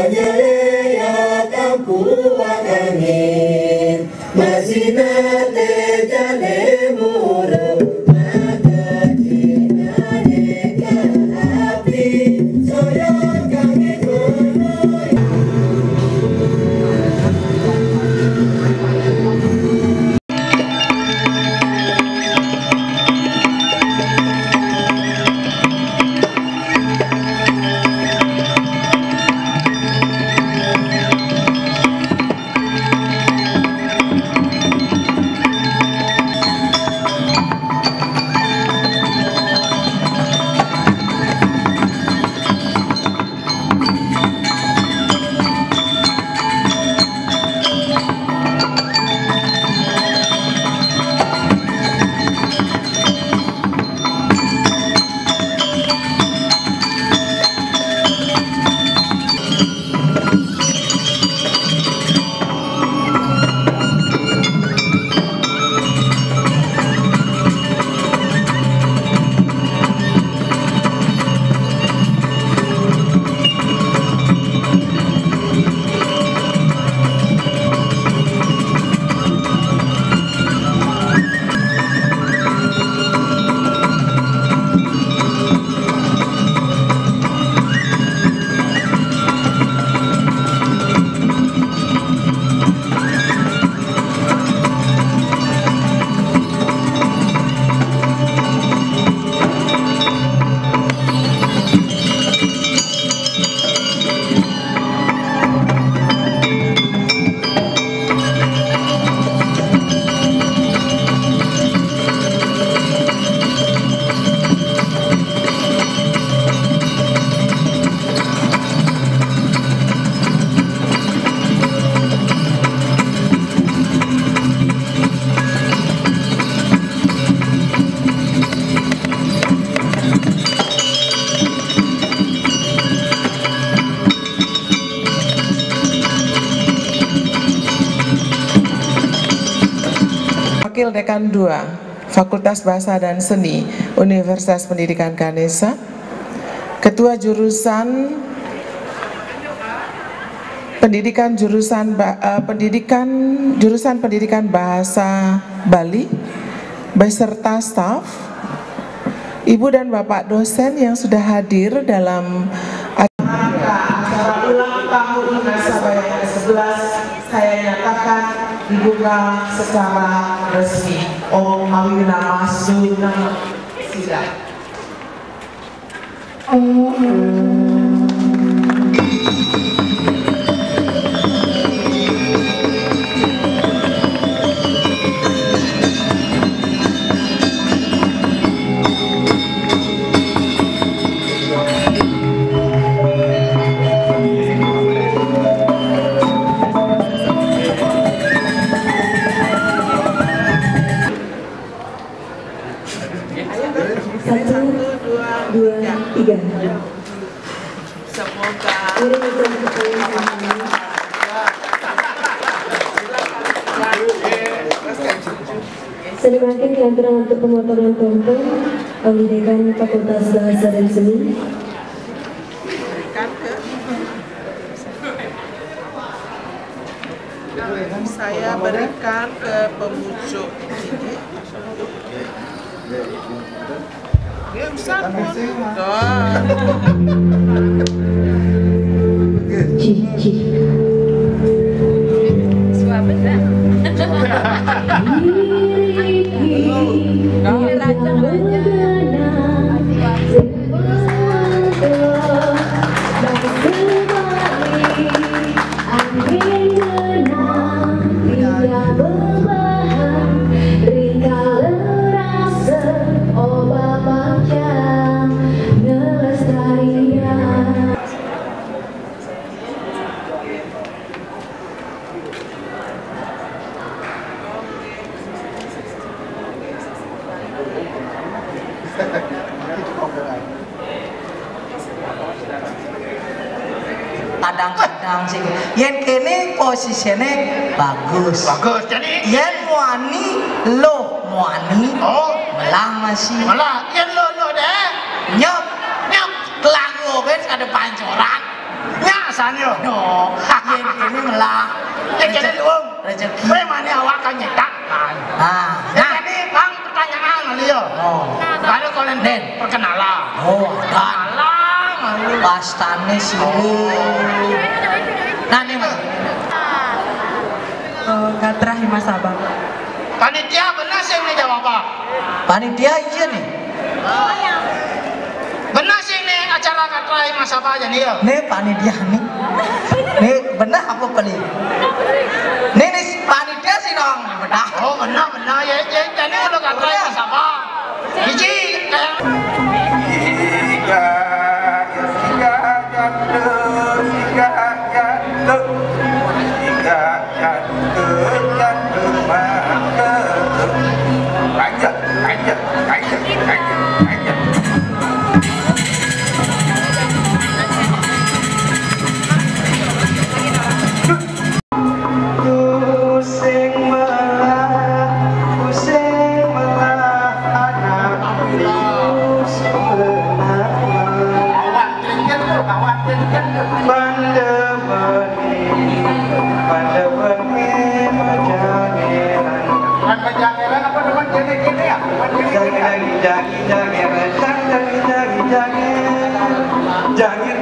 Anyalea kampua angin Masina te jale muro Maka cina deka api Soyon kami kono Wakil Dekan 2 Fakultas Bahasa dan Seni Universitas Pendidikan Ganesha, Ketua Jurusan Pendidikan Pendidikan Bahasa Bali beserta staf, Ibu dan Bapak dosen yang sudah hadir dalam acara ulang tahun nasabah yang ke-11 saya nyatakan dibuka secara resmi. Om Awina Masuna Sidang. Semoga saya dimakin kelantaran untuk pemotongan tumpeng oleh Dekan Fakultas Bahasa dan Seni. Saya berikan ke pemucuk ini. Yang satu kadang-kadang sih yen kene posisinya bagus jadi yen muani lo muani melang masih malah yen lo deh nyop lagu kan ada pancoran nya sanyo No, yen kene melah. Yen kene luwung. Rezeki. Premane awak kan nyetak kan. Nah, Jadi bang pertanyaan kali ya. oh, Kalau kalian den perkenalan. oh, dan Kenalan. pastane sih. Nah, nih Mas. Gatra Himasabang. Panitia benar sih ini jawab apa? Panitia iya nih. Benar sih ini acara katrai masa apa aja nih ya? Nih panitia nih. Nih benar apa beli? Nih panitia sih dong. Benar. Oh benar ya jadi udah katrai masa apa? Biji kayak Jagir